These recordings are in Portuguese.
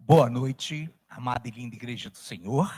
Boa noite, amada e linda Igreja do Senhor.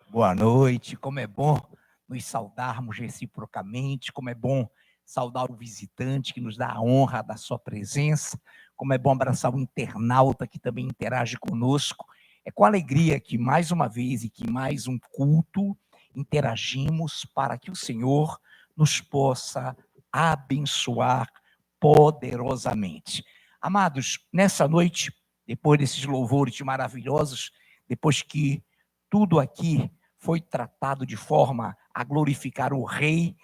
Boa noite, como é bom nos saudarmos reciprocamente, como é bom saudar o visitante que nos dá a honra da sua presença, como é bom abraçar o internauta que também interage conosco. É com alegria que mais uma vez e que mais um culto interagimos para que o Senhor nos possa abençoar poderosamente. Amados, nessa noite, depois desses louvores maravilhosos, depois que tudo aqui foi tratado de forma a glorificar o Rei,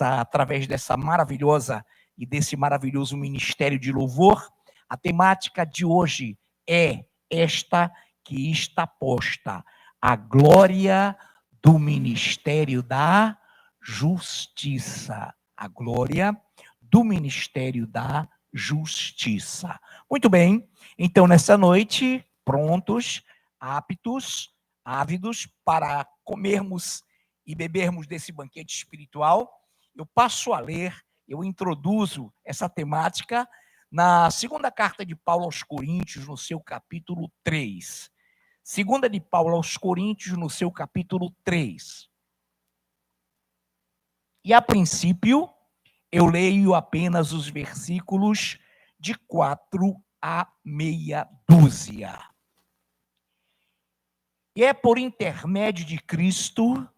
através dessa maravilhosa e desse maravilhoso ministério de louvor, a temática de hoje é esta que está posta: a glória do ministério da justiça. A glória do ministério da justiça. Muito bem, então nessa noite, prontos, aptos, ávidos para comermos e bebermos desse banquete espiritual, eu passo a ler, eu introduzo essa temática na segunda carta de Paulo aos Coríntios, no seu capítulo 3. Segunda de Paulo aos Coríntios, no seu capítulo 3. E a princípio, eu leio apenas os versículos de 4 a meia dúzia. E é por intermédio de Cristo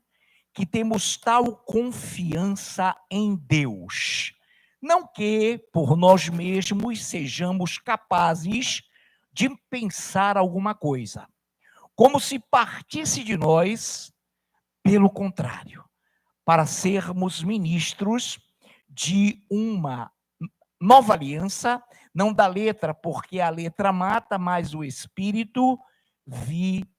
que temos tal confiança em Deus. Não que por nós mesmos sejamos capazes de pensar alguma coisa, como se partisse de nós, pelo contrário, para sermos ministros de uma nova aliança, não da letra, porque a letra mata, mas o Espírito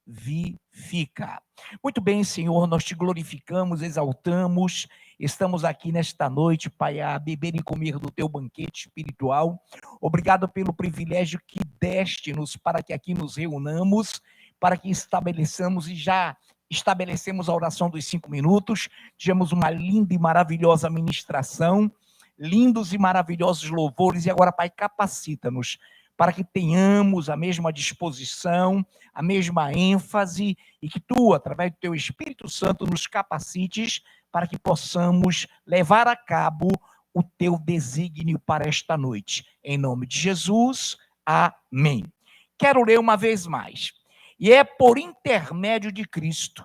vivifica. Muito bem, Senhor, nós te glorificamos, exaltamos, estamos aqui nesta noite, Pai, a beber e comer do teu banquete espiritual. Obrigado pelo privilégio que deste-nos para que aqui nos reunamos, para que estabeleçamos e já estabelecemos a oração dos 5 minutos, tivemos uma linda e maravilhosa ministração, lindos e maravilhosos louvores, e agora, Pai, capacita-nos para que tenhamos a mesma disposição, a mesma ênfase, e que Tu, através do Teu Espírito Santo, nos capacites para que possamos levar a cabo o Teu desígnio para esta noite. Em nome de Jesus, amém. Quero ler uma vez mais. E é por intermédio de Cristo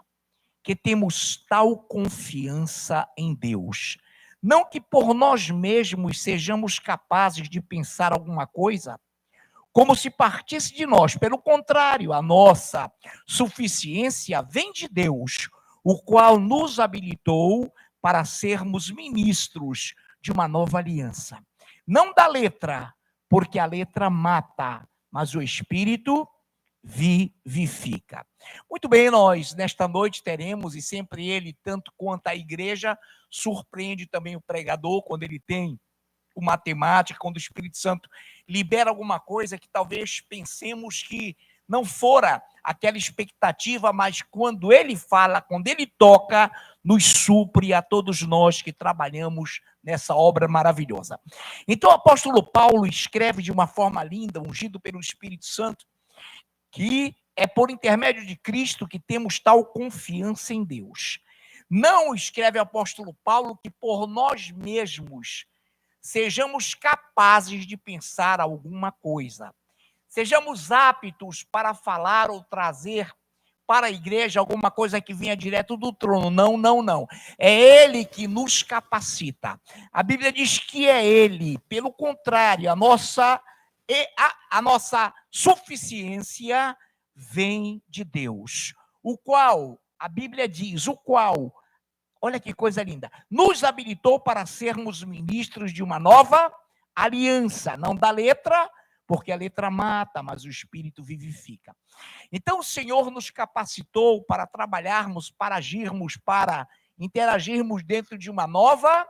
que temos tal confiança em Deus. Não que por nós mesmos sejamos capazes de pensar alguma coisa, como se partisse de nós. Pelo contrário, a nossa suficiência vem de Deus, o qual nos habilitou para sermos ministros de uma nova aliança. Não da letra, porque a letra mata, mas o Espírito vivifica. Muito bem, nós nesta noite teremos, e sempre ele, tanto quanto a igreja, surpreende também o pregador quando ele tem uma temática, quando o Espírito Santo libera alguma coisa que talvez pensemos que não fora aquela expectativa, mas quando ele fala, quando ele toca, nos supre a todos nós que trabalhamos nessa obra maravilhosa. Então o apóstolo Paulo escreve de uma forma linda, ungido pelo Espírito Santo, que é por intermédio de Cristo que temos tal confiança em Deus. Não escreve o apóstolo Paulo que por nós mesmos sejamos capazes de pensar alguma coisa, sejamos aptos para falar ou trazer para a igreja alguma coisa que venha direto do trono. Não, não, não. É Ele que nos capacita. A Bíblia diz que é Ele. Pelo contrário, a nossa suficiência vem de Deus, o qual, a Bíblia diz, olha que coisa linda, nos habilitou para sermos ministros de uma nova aliança, não da letra, porque a letra mata, mas o Espírito vivifica. Então o Senhor nos capacitou para trabalharmos, para agirmos, para interagirmos dentro de uma nova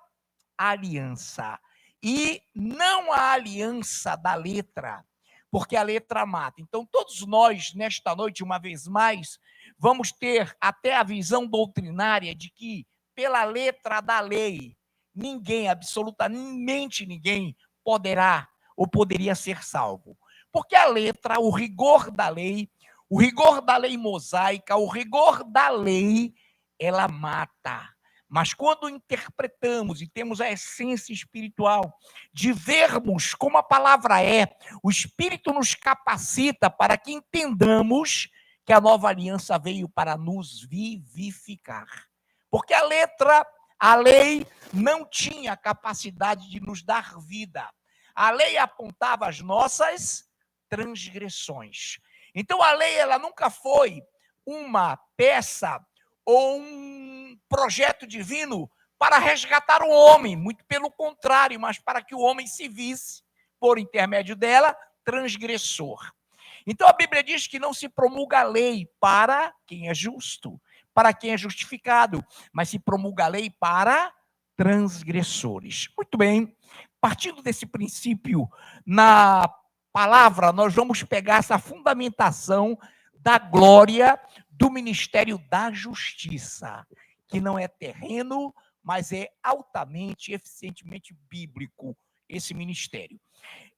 aliança. E não a aliança da letra, porque a letra mata. Então todos nós, nesta noite, uma vez mais, vamos ter até a visão doutrinária de que pela letra da lei, ninguém, absolutamente ninguém, poderá ou poderia ser salvo. Porque a letra, o rigor da lei mosaica, o rigor da lei, ela mata. Mas quando interpretamos e temos a essência espiritual de vermos como a palavra é, o Espírito nos capacita para que entendamos que a nova aliança veio para nos vivificar. Porque a lei não tinha capacidade de nos dar vida. A lei apontava as nossas transgressões. Então a lei, ela nunca foi uma peça ou um projeto divino para resgatar o homem, muito pelo contrário, mas para que o homem se visse, por intermédio dela, transgressor. Então a Bíblia diz que não se promulga a lei para quem é justo, para quem é justificado, mas se promulga a lei para transgressores. Muito bem, partindo desse princípio, na palavra, nós vamos pegar essa fundamentação da glória do ministério da justiça, que não é terreno, mas é altamente, eficientemente bíblico, esse ministério.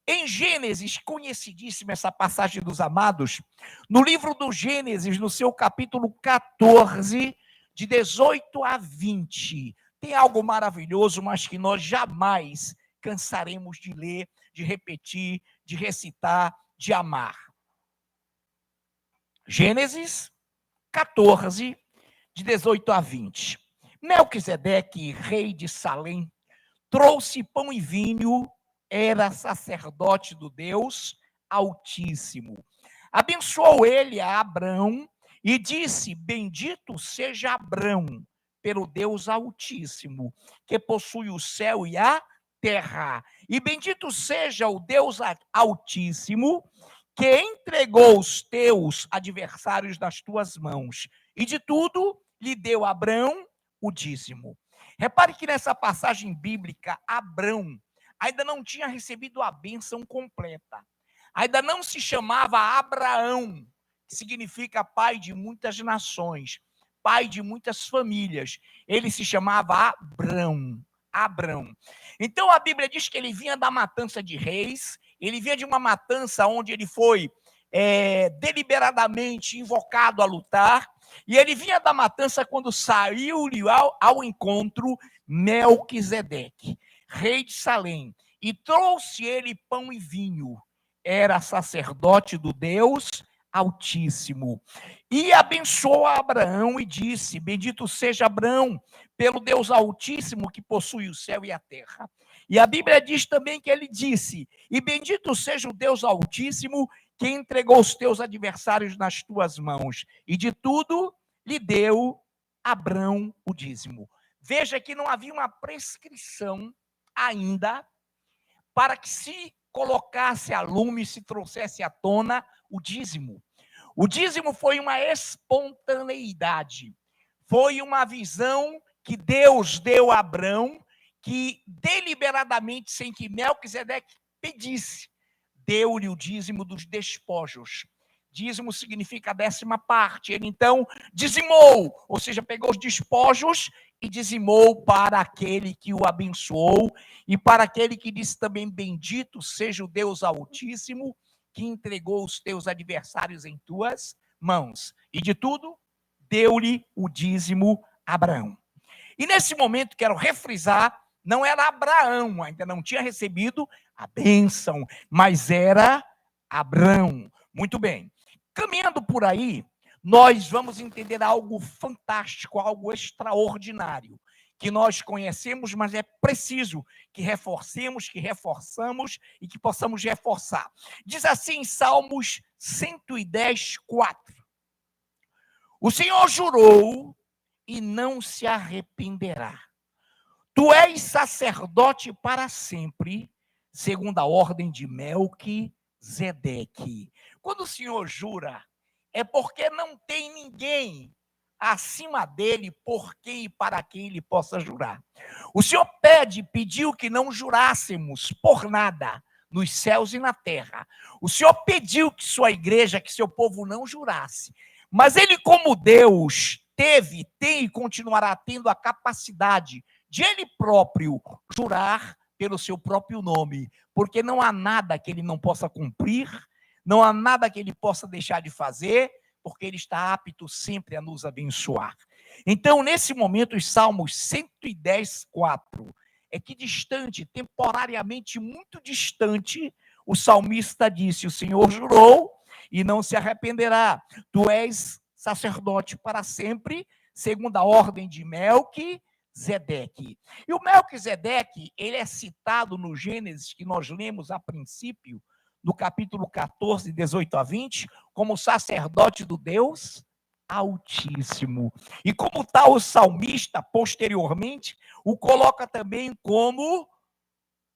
Em Gênesis, conhecidíssima essa passagem dos amados, no livro do Gênesis, no seu capítulo 14, de 18 a 20, tem algo maravilhoso, mas que nós jamais cansaremos de ler, de repetir, de recitar, de amar. Gênesis 14, de 18 a 20. Melquisedeque, rei de Salém, trouxe pão e vinho, era sacerdote do Deus Altíssimo. Abençoou ele a Abrão e disse: bendito seja Abrão pelo Deus Altíssimo, que possui o céu e a terra. E bendito seja o Deus Altíssimo, que entregou os teus adversários nas tuas mãos. E de tudo lhe deu Abrão o dízimo. Repare que nessa passagem bíblica, Abrão ainda não tinha recebido a bênção completa. Ainda não se chamava Abraão, que significa pai de muitas nações, pai de muitas famílias. Ele se chamava Abrão. Então a Bíblia diz que ele vinha da matança de reis, ele vinha de uma matança onde ele foi deliberadamente invocado a lutar, e ele vinha da matança quando saiu-lhe ao encontro Melquisedeque, rei de Salém, e trouxe ele pão e vinho. Era sacerdote do Deus Altíssimo. E abençoou a Abraão e disse: bendito seja Abraão pelo Deus Altíssimo, que possui o céu e a terra. E a Bíblia diz também que ele disse: e bendito seja o Deus Altíssimo, que entregou os teus adversários nas tuas mãos. E de tudo lhe deu Abrão o dízimo. Veja que não havia uma prescrição ainda para que se colocasse a lume, se trouxesse à tona o dízimo. O dízimo foi uma espontaneidade, foi uma visão que Deus deu a Abrão, que deliberadamente, sem que Melquisedeque pedisse, deu-lhe o dízimo dos despojos. Dízimo significa a 10ª parte. Ele então dizimou, ou seja, pegou os despojos e dizimou para aquele que o abençoou e para aquele que disse também: bendito seja o Deus Altíssimo, que entregou os teus adversários em tuas mãos. E de tudo, deu-lhe o dízimo a Abraão. E nesse momento, quero refrisar, não era Abraão, ainda não tinha recebido a bênção, mas era Abrão. Muito bem. Caminhando por aí, nós vamos entender algo fantástico, algo extraordinário, que nós conhecemos, mas é preciso que reforcemos, que reforçamos e que possamos reforçar. Diz assim em Salmos 110, 4. O Senhor jurou e não se arrependerá. Tu és sacerdote para sempre, segundo a ordem de Melquisedeque. Quando o Senhor jura, é porque não tem ninguém acima dele por quem e para quem ele possa jurar. O Senhor pediu que não jurássemos por nada nos céus e na terra. O Senhor pediu que sua igreja, que seu povo não jurasse. Mas ele, como Deus, tem e continuará tendo a capacidade de ele próprio jurar pelo seu próprio nome, porque não há nada que ele não possa cumprir, não há nada que ele possa deixar de fazer, porque ele está apto sempre a nos abençoar. Então, nesse momento, os Salmos 110, 4, é que distante, temporariamente muito distante, o salmista disse: o Senhor jurou e não se arrependerá. Tu és sacerdote para sempre, segundo a ordem de Melquisedeque. E o Melquisedeque, ele é citado no Gênesis, que nós lemos a princípio, no capítulo 14, 18 a 20, como sacerdote do Deus Altíssimo. E como tal, o salmista, posteriormente, o coloca também como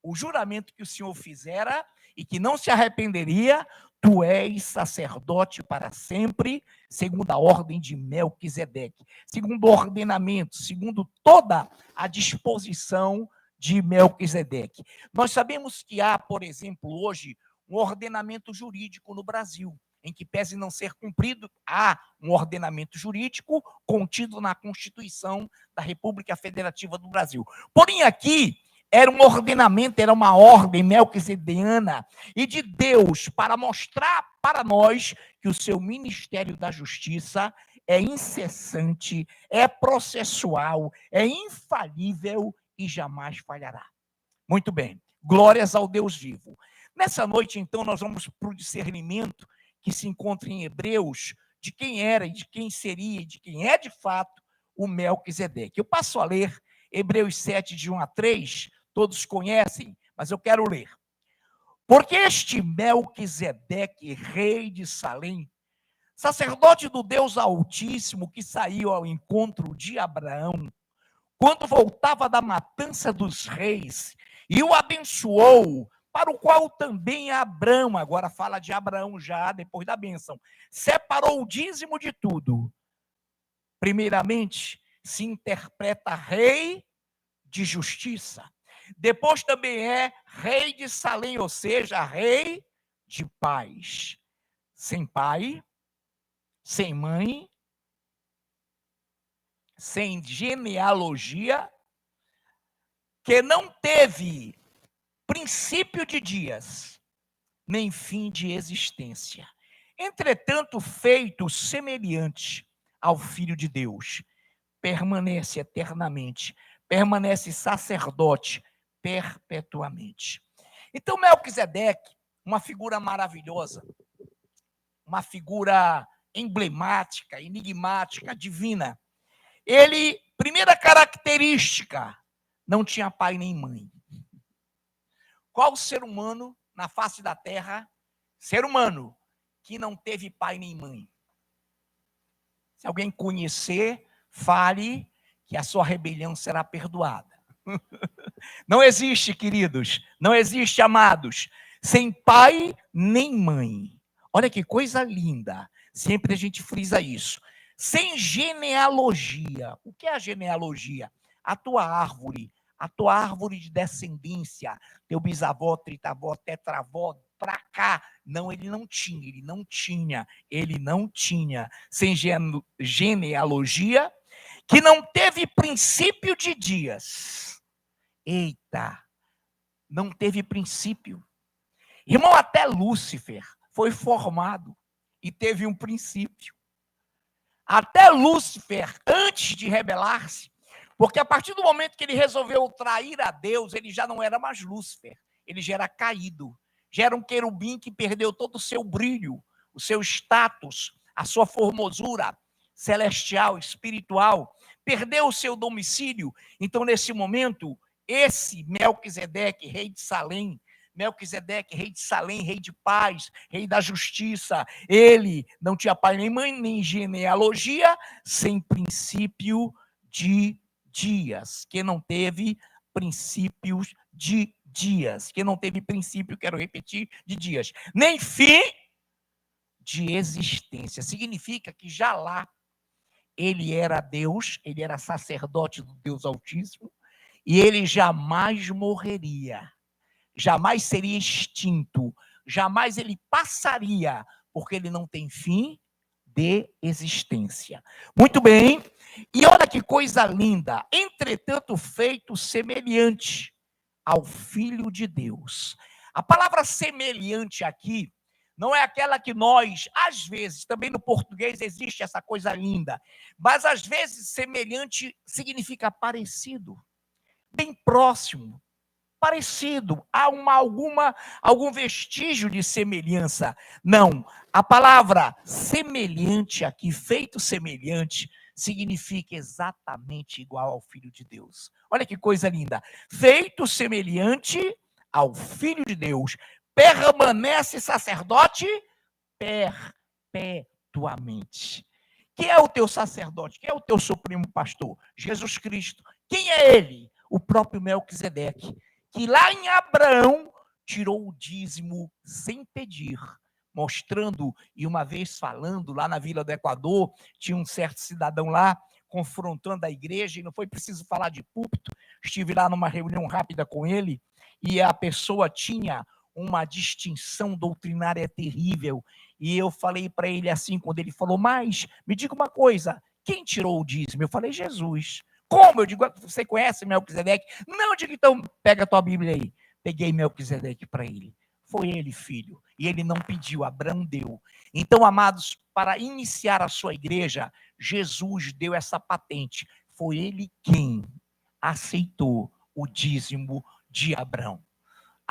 o juramento que o Senhor fizera e que não se arrependeria: tu és sacerdote para sempre, segundo a ordem de Melquisedeque, segundo o ordenamento, segundo toda a disposição de Melquisedeque. Nós sabemos que há, por exemplo, hoje, um ordenamento jurídico no Brasil, em que, pese não ser cumprido, há um ordenamento jurídico contido na Constituição da República Federativa do Brasil. Porém, aqui, era um ordenamento, era uma ordem melquisedeana e de Deus para mostrar para nós que o seu ministério da justiça é incessante, é processual, é infalível e jamais falhará. Muito bem, glórias ao Deus vivo. Nessa noite, então, nós vamos para o discernimento que se encontra em Hebreus, de quem era e de quem seria e de quem é de fato o Melquisedeque. Eu passo a ler Hebreus 7, de 1 a 3, todos conhecem, mas eu quero ler. Porque este Melquisedeque, rei de Salém, sacerdote do Deus Altíssimo, que saiu ao encontro de Abraão, quando voltava da matança dos reis, e o abençoou, para o qual também Abraão, agora fala de Abraão já, depois da bênção, separou o dízimo de tudo. Primeiramente, se interpreta rei de justiça. Depois também é rei de Salém, ou seja, rei de paz. Sem pai, sem mãe, sem genealogia, que não teve princípio de dias, nem fim de existência. Entretanto, feito semelhante ao Filho de Deus, permanece eternamente, permanece sacerdote perpetuamente. Então, Melquisedeque, uma figura maravilhosa, uma figura emblemática, enigmática, divina. Ele, primeira característica, não tinha pai nem mãe. Qual ser humano na face da terra, ser humano, que não teve pai nem mãe? Se alguém conhecer, fale que a sua rebelião será perdoada. Não existe, queridos, não existe, amados, sem pai nem mãe. Olha que coisa linda, sempre a gente frisa isso. Sem genealogia. O que é a genealogia? A tua árvore de descendência, teu bisavó, tritavó, tetravó, para cá. Não, ele não tinha. Sem genealogia, que não teve princípio de dias. Eita, não teve princípio. Irmão, até Lúcifer foi formado e teve um princípio. Até Lúcifer, antes de rebelar-se, porque a partir do momento que ele resolveu trair a Deus, ele já não era mais Lúcifer, ele já era caído, já era um querubim que perdeu todo o seu brilho, o seu status, a sua formosura celestial, espiritual, perdeu o seu domicílio. Então, nesse momento, esse Melquisedeque, rei de Salém, Melquisedeque, rei de Salém, rei de paz, rei da justiça, ele não tinha pai nem mãe, nem genealogia, sem princípio de dias, que não teve princípios de dias, que não teve princípio, quero repetir, de dias, nem fim de existência. Significa que já lá ele era Deus, ele era sacerdote do Deus Altíssimo, e ele jamais morreria, jamais seria extinto, jamais ele passaria, porque ele não tem fim de existência. Muito bem, e olha que coisa linda, entretanto feito semelhante ao Filho de Deus. A palavra semelhante aqui não é aquela que nós, às vezes, também no português existe essa coisa linda, mas às vezes semelhante significa parecido, bem próximo, parecido, há algum vestígio de semelhança. Não, a palavra semelhante aqui, feito semelhante, significa exatamente igual ao Filho de Deus. Olha que coisa linda. Feito semelhante ao Filho de Deus, permanece sacerdote perpetuamente. Quem é o teu sacerdote? Quem é o teu supremo pastor? Jesus Cristo. Quem é ele? O próprio Melquisedeque, que lá em Abraão tirou o dízimo sem pedir, mostrando, e uma vez falando lá na Vila do Equador, tinha um certo cidadão lá confrontando a igreja, e não foi preciso falar de púlpito, estive lá numa reunião rápida com ele, e a pessoa tinha uma distinção doutrinária terrível, e eu falei para ele assim, quando ele falou, mas me diga uma coisa, quem tirou o dízimo? Eu falei, Jesus. Como? Eu digo, você conhece Melquisedeque? Não, eu digo, então pega a tua Bíblia aí. Peguei Melquisedeque para ele. Foi ele, filho. E ele não pediu, Abraão deu. Então, amados, para iniciar a sua igreja, Jesus deu essa patente. Foi ele quem aceitou o dízimo de Abraão.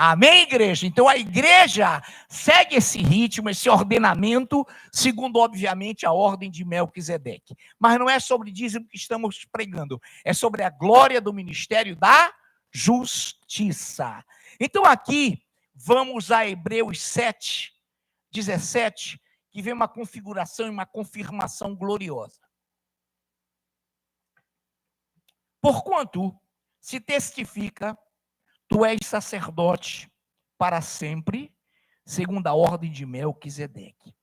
Amém, igreja? Então a igreja segue esse ritmo, esse ordenamento, segundo, obviamente, a ordem de Melquisedeque. Mas não é sobre dízimo que estamos pregando, é sobre a glória do ministério da justiça. Então aqui, vamos a Hebreus 7, 17, que vem uma configuração e uma confirmação gloriosa. Porquanto se testifica, tu és sacerdote para sempre, segundo a ordem de Melquisedeque.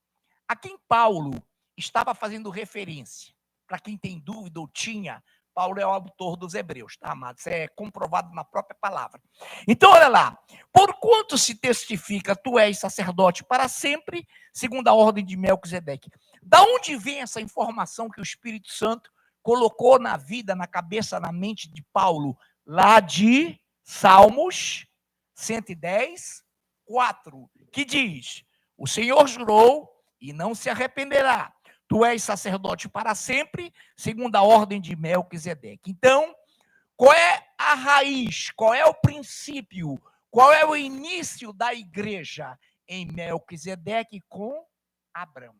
A quem Paulo estava fazendo referência, para quem tem dúvida ou tinha, Paulo é o autor dos Hebreus, tá, amados? Isso é comprovado na própria palavra. Então, olha lá, porquanto se testifica, tu és sacerdote para sempre, segundo a ordem de Melquisedeque. Da onde vem essa informação que o Espírito Santo colocou na vida, na cabeça, na mente de Paulo, lá de Salmos 110, 4, que diz, o Senhor jurou e não se arrependerá. Tu és sacerdote para sempre, segundo a ordem de Melquisedeque. Então, qual é a raiz, qual é o princípio, qual é o início da igreja? Em Melquisedeque com Abraão.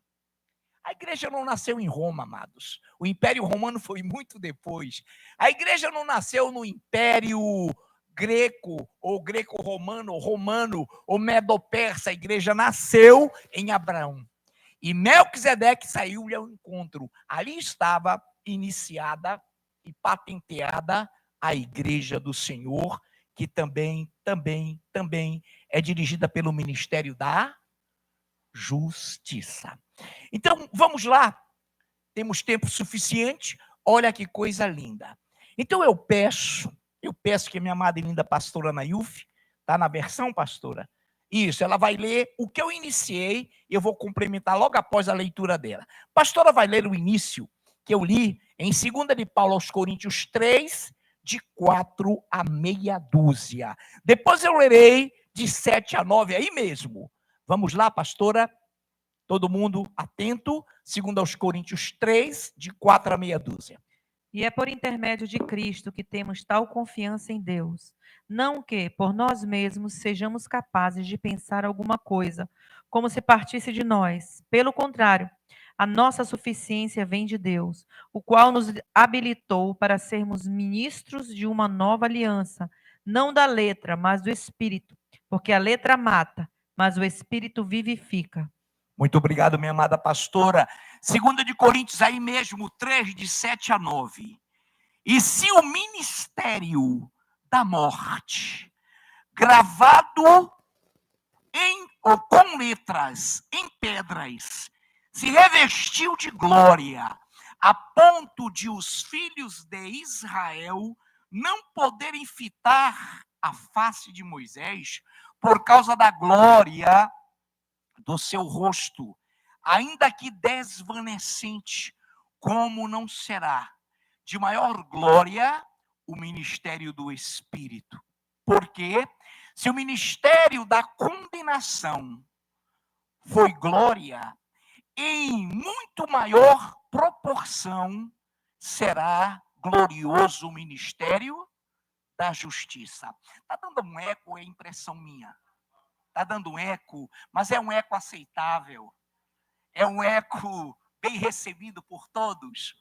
A igreja não nasceu em Roma, amados. O Império Romano foi muito depois. A igreja não nasceu no Império greco, ou greco-romano, ou romano, ou medo-persa. A igreja nasceu em Abraão. E Melquisedeque saiu-lhe ao encontro. Ali estava iniciada e patenteada a igreja do Senhor, que também é dirigida pelo ministério da justiça. Então, vamos lá. Temos tempo suficiente. Olha que coisa linda. Então, eu peço que a minha amada e linda pastora Nayuf, está na versão, pastora? Isso, ela vai ler o que eu iniciei, e eu vou complementar logo após a leitura dela. Pastora vai ler o início que eu li em 2 de Paulo aos Coríntios 3, de 4 a meia dúzia. Depois eu lerei de 7 a 9, aí mesmo. Vamos lá, pastora? Todo mundo atento? 2 aos Coríntios 3, de 4 a meia dúzia. E é por intermédio de Cristo que temos tal confiança em Deus. Não que, por nós mesmos, sejamos capazes de pensar alguma coisa, como se partisse de nós. Pelo contrário, a nossa suficiência vem de Deus, o qual nos habilitou para sermos ministros de uma nova aliança, não da letra, mas do Espírito, porque a letra mata, mas o Espírito vivifica. Muito obrigado, minha amada pastora. 2 de Coríntios, aí mesmo, 3, de 7 a 9. E se o ministério da morte, gravado ou com letras em pedras, se revestiu de glória, a ponto de os filhos de Israel não poderem fitar a face de Moisés por causa da glória do seu rosto, ainda que desvanecente, como não será de maior glória o ministério do Espírito? Porque se o ministério da condenação foi glória, em muito maior proporção será glorioso o ministério da justiça. Está dando um eco, é impressão minha. Está dando um eco, mas é um eco aceitável. É um eco bem recebido por todos.